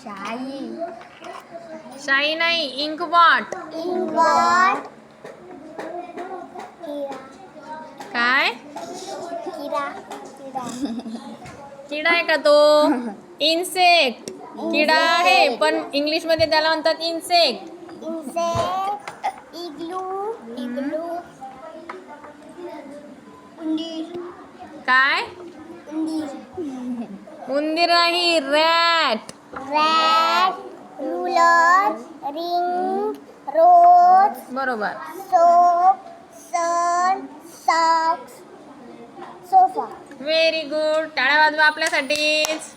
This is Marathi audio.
शाई. शाई नाही, इंकपॉट. इंकपॉट. काय? किडा. किडा. किडा आहे का तो? इन्सेक्ट. किडा आहे पण इंग्लिश मध्ये त्याला म्हणतात इन्सेक्ट. इंसेक्ट. इग्लू. इग्लू. उंदीर. काय? उंदीर. उंदीर नाही, रॅट. रॅट. रूलर. रिंग. रोज. बरोबर. सोप. सन. सॉक्स. सोफा. Very good. टाळ्या वाजवा आपल्यासाठीच.